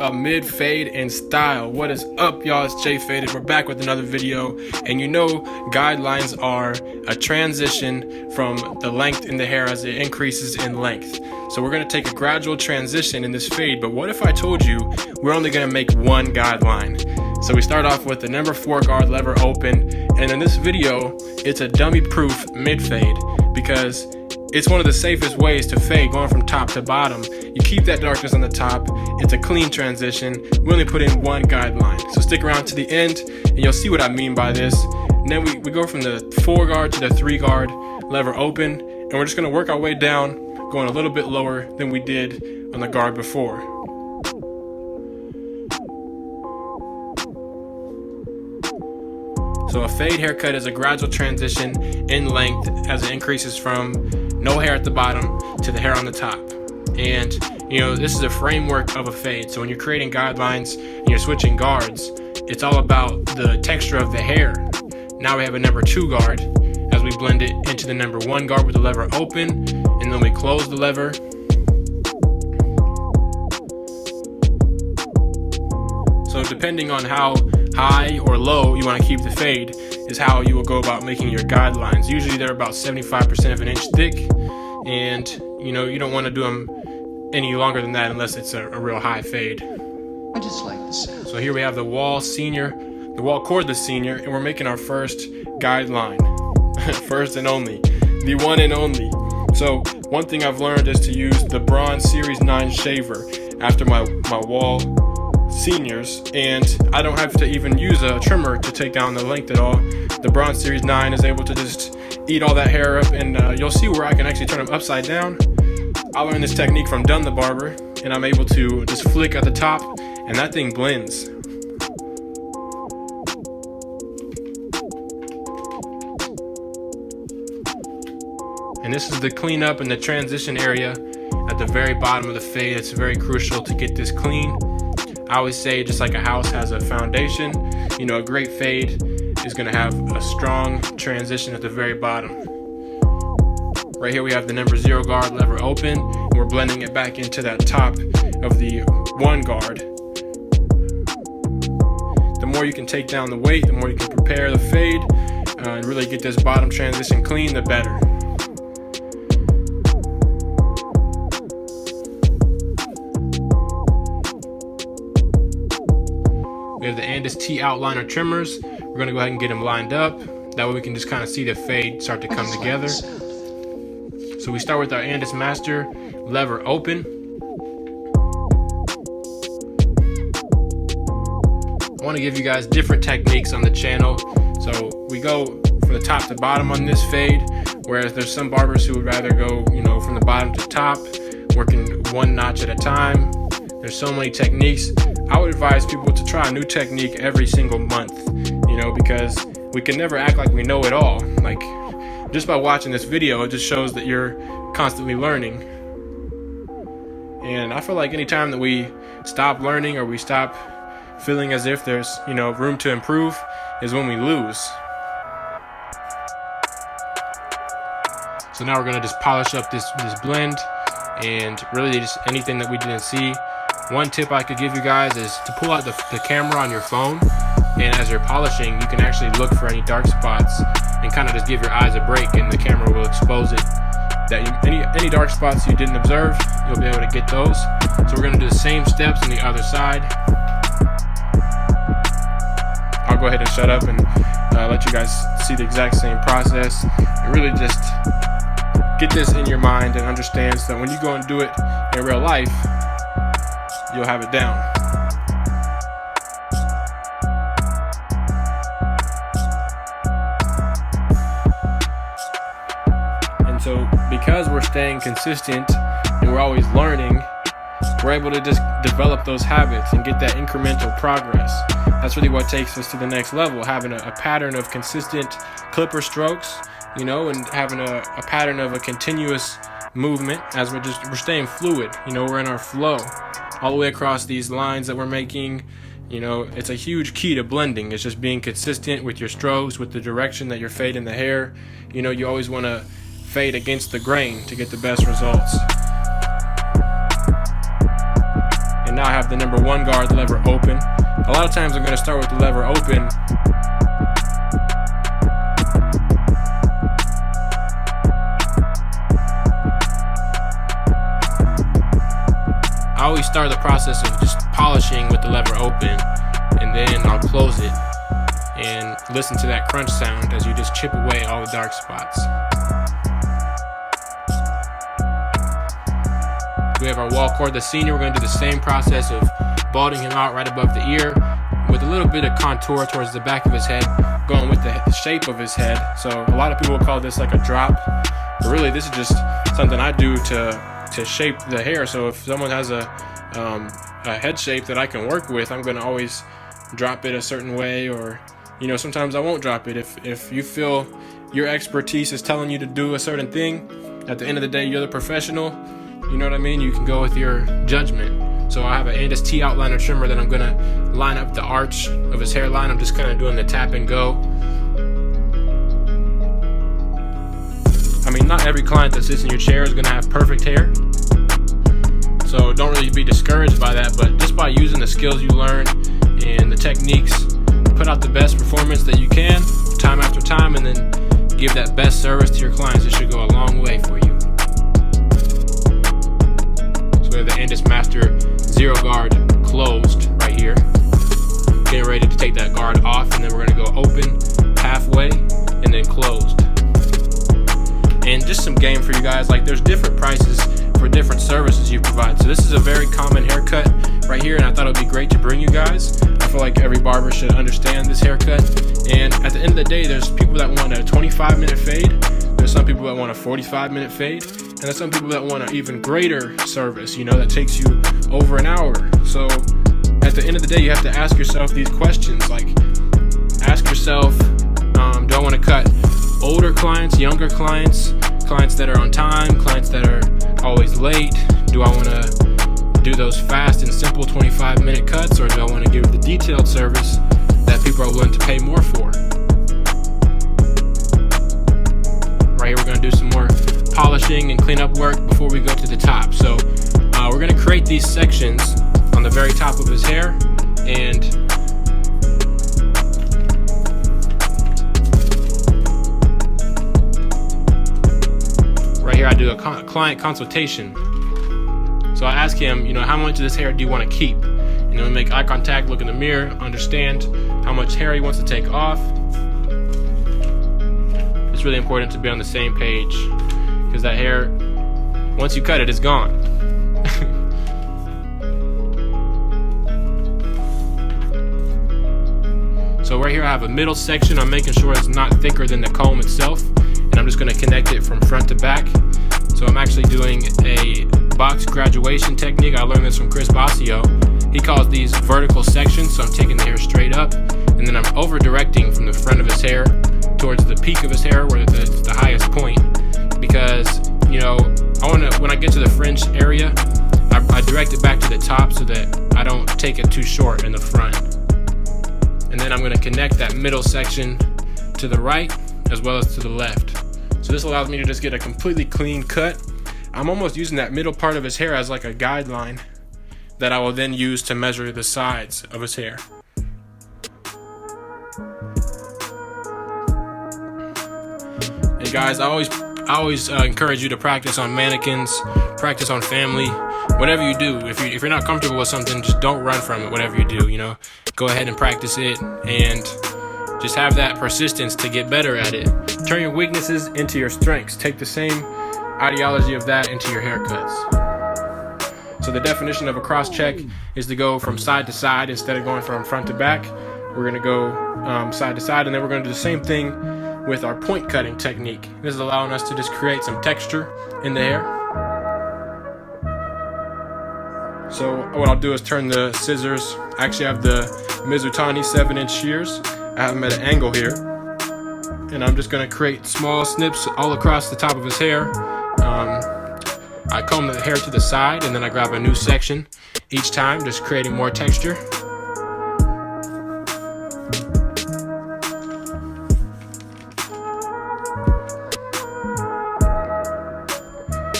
a mid fade in style. What is up, y'all? It's Jfadeit. We're back with another video, and you know guidelines are a transition from the length in the hair as it increases in length. So we're going to take a gradual transition in this fade, but what if I told you we're only going to make one guideline? So we start off with the number 4 guard, lever open, and in this video it's a dummy proof mid fade because it's one of the safest ways to fade, going from top to bottom. You keep that darkness on the top. It's a clean transition. We only put in one guideline. So stick around to the end and you'll see what I mean by this. And then we go from the 4 guard to the 3 guard, lever open, and we're just gonna work our way down, going a little bit lower than we did on the guard before. So a fade haircut is a gradual transition in length as it increases from no hair at the bottom to the hair on the top. And you know, this is a framework of a fade. So when you're creating guidelines and you're switching guards, it's all about the texture of the hair. Now we have a number 2 guard as we blend it into the number 1 guard with the lever open, and then we close the lever. So depending on how high or low you want to keep the fade is how you will go about making your guidelines. Usually they're about 75% of an inch thick, and you know, you don't want to do them any longer than that unless it's a real high fade. I just like the sound. So here we have the wall cordless senior, and we're making our first guideline. First and only, the one and only. So one thing I've learned is to use the Bronze Series 9 shaver after my wall seniors, and I don't have to even use a trimmer to take down the length at all. The Bronze Series 9 is able to just eat all that hair up, and you'll see where I can actually turn them upside down. I learned this technique from the Barber, and I'm able to just flick at the top, and that thing blends. And this is the cleanup and the transition area at the very bottom of the fade. It's very crucial to get this clean. I always say, just like a house has a foundation, you know, a great fade is going to have a strong transition at the very bottom. Right here we have the number 0 guard, lever open, and we're blending it back into that top of the 1 guard. The more you can take down the weight, the more you can prepare the fade and really get this bottom transition clean, the better. We have the Apprentice T outliner trimmers. We're going to go ahead and get them lined up. That way we can just kind of see the fade start to come together. So we start with our Apprentice Master, lever open. I want to give you guys different techniques on the channel. So we go from the top to bottom on this fade, whereas there's some barbers who would rather go, you know, from the bottom to top, working 1 notch at a time. There's so many techniques. I would advise people to try a new technique every single month, you know, because we can never act like we know it all. Like, just by watching this video, it just shows that you're constantly learning. And I feel like anytime that we stop learning or we stop feeling as if there's, you know, room to improve is when we lose. So now we're gonna just polish up this blend and really just anything that we didn't see. One tip I could give you guys is to pull out the camera on your phone, and as you're polishing, you can actually look for any dark spots and kind of just give your eyes a break, and the camera will expose it. Any dark spots you didn't observe, you'll be able to get those. So we're going to do the same steps on the other side. I'll go ahead and shut up and let you guys see the exact same process. And really just get this in your mind and understand so that when you go and do it in real life, you'll have it down. And so because we're staying consistent and we're always learning, we're able to just develop those habits and get that incremental progress. That's really what takes us to the next level, having a pattern of consistent clipper strokes, you know, and having a pattern of a continuous movement as we're staying fluid, you know, we're in our flow all the way across these lines that we're making. You know, it's a huge key to blending. It's just being consistent with your strokes, with the direction that you're fading the hair. You know, you always want to fade against the grain to get the best results. And now I have the number 1 guard lever open. A lot of times I'm going to start with the lever open. I always start the process of just polishing with the lever open, and then I'll close it and listen to that crunch sound as you just chip away all the dark spots. We have our wall cord, the senior. We're going to do the same process of balding him out right above the ear with a little bit of contour towards the back of his head, going with the shape of his head. So a lot of people call this like a drop, but really this is just something I do to shape the hair. So if someone has a head shape that I can work with, I'm going to always drop it a certain way, or sometimes I won't drop it. If you feel your expertise is telling you to do a certain thing, at the end of the day you're the professional, you know what I mean? You can go with your judgment. So I have an Apprentice T outliner trimmer that I'm going to line up the arch of his hairline. I'm just kind of doing the tap and go. I mean, not every client that sits in your chair is going to have perfect hair, so don't really be discouraged by that. But just by using the skills you learn and the techniques, put out the best performance that you can time after time, and then give that best service to your clients. It should go a long way for you. So we have the Apprentice Master 0 guard closed right here, getting ready to take that guard off, and then we're going to go open halfway and then closed. And just some game for you guys, like there's different prices for different services you provide. So this is a very common haircut right here, and I thought it would be great to bring you guys. I feel like every barber should understand this haircut. And at the end of the day, there's people that want a 25-minute fade. There's some people that want a 45-minute fade. And there's some people that want an even greater service, that takes you over an hour. So at the end of the day, you have to ask yourself these questions. Like, ask yourself, do I want to cut older clients, younger clients, clients that are on time, clients that are always late? Do I want to do those fast and simple 25-minute cuts, or do I want to give the detailed service that people are willing to pay more for? Right here, we're going to do some more polishing and cleanup work before we go to the top. So we're going to create these sections on the very top of his hair, and right here I do a client consultation. So I ask him, how much of this hair do you want to keep? And then we make eye contact, look in the mirror, understand how much hair he wants to take off. It's really important to be on the same page, because that hair, once you cut it, it's gone. So right here I have a middle section. I'm making sure it's not thicker than the comb itself, and I'm just going to connect it from front to back. So I'm actually doing a box graduation technique. I learned this from Chris Basio. He calls these vertical sections. So I'm taking the hair straight up, and then I'm over directing from the front of his hair towards the peak of his hair, where it's the highest point. Because when I get to the fringe area, I direct it back to the top so that I don't take it too short in the front. And then I'm going to connect that middle section to the right as well as to the left. So this allows me to just get a completely clean cut. I'm almost using that middle part of his hair as like a guideline that I will then use to measure the sides of his hair. And guys, I always encourage you to practice on mannequins, practice on family, whatever you do. If you're not comfortable with something, just don't run from it. Whatever you do, go ahead and practice it, and just have that persistence to get better at it. Turn your weaknesses into your strengths. Take the same ideology of that into your haircuts. So the definition of a cross check is to go from side to side instead of going from front to back. We're going to go side to side, and then we're going to do the same thing with our point cutting technique. This is allowing us to just create some texture in the hair. So what I'll do is turn the scissors. I actually have the Mizutani 7-inch shears. I have them at an angle here, and I'm just going to create small snips all across the top of his hair. I comb the hair to the side, and then I grab a new section each time, just creating more texture.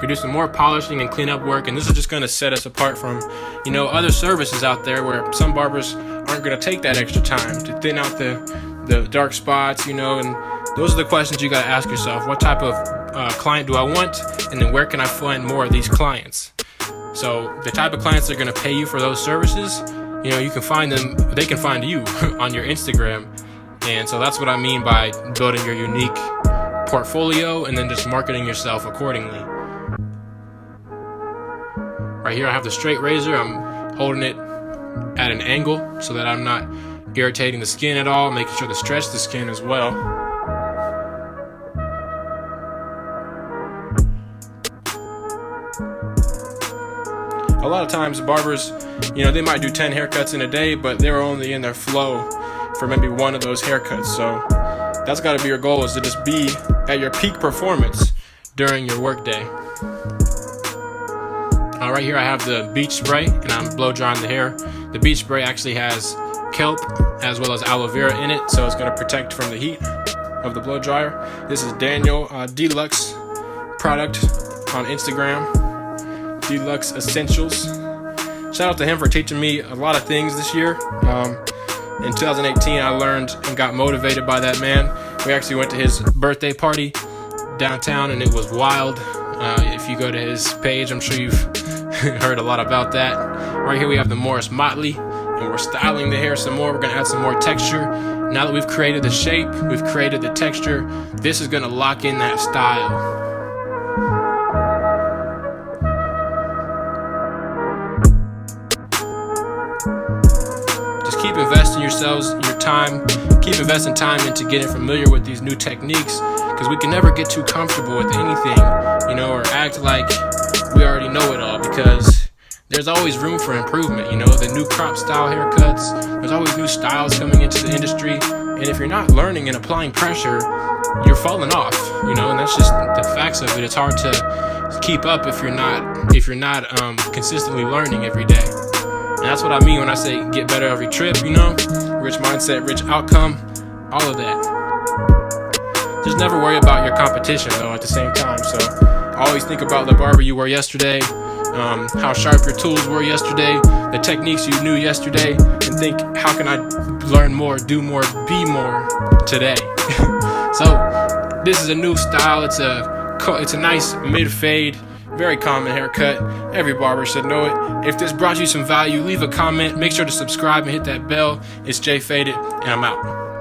We do some more polishing and cleanup work, and this is just going to set us apart from, other services out there where some barbers aren't going to take that extra time to thin out the dark spots, and those are the questions you got to ask yourself. What type of client do I want, and then where can I find more of these clients? So the type of clients that are going to pay you for those services, you can find them, they can find you on your Instagram. And so that's what I mean by building your unique portfolio and then just marketing yourself accordingly. Right here I have the straight razor. I'm holding it at an angle so that I'm not irritating the skin at all, making sure to stretch the skin as well. A lot of times barbers, they might do 10 haircuts in a day, but they're only in their flow for maybe one of those haircuts. So that's got to be your goal, is to just be at your peak performance during your workday. Right here I have the beach spray, and I'm blow drying the hair. The beach spray actually has kelp as well as aloe vera in it, so it's going to protect from the heat of the blow dryer. This is Daniel Deluxe product on Instagram, Deluxe Essentials. Shout out to him for teaching me a lot of things this year. In 2018 I learned and got motivated by that man. We actually went to his birthday party downtown, and it was wild. If you go to his page, I'm sure you've heard a lot about that. Right here we have the Morris Motley, and we're styling the hair some more. We're going to add some more texture. Now that we've created the shape, we've created the texture, this is going to lock in that style. Keep investing yourselves, your time, keep investing time into getting familiar with these new techniques, because we can never get too comfortable with anything, or act like we already know it all, because there's always room for improvement. The new crop style haircuts, there's always new styles coming into the industry, and if you're not learning and applying pressure, you're falling off, and that's just the facts of it. It's hard to keep up if you're not consistently learning every day. And that's what I mean when I say get better every trip, rich mindset, rich outcome, all of that. Just never worry about your competition though at the same time. So always think about the barber you were yesterday, how sharp your tools were yesterday, the techniques you knew yesterday, and think, how can I learn more, do more, be more today? So this is a new style. It's a nice mid-fade, very common haircut. Every barber should know it. If this brought you some value, leave a comment. Make sure to subscribe and hit that bell. It's Jfadeit, and I'm out.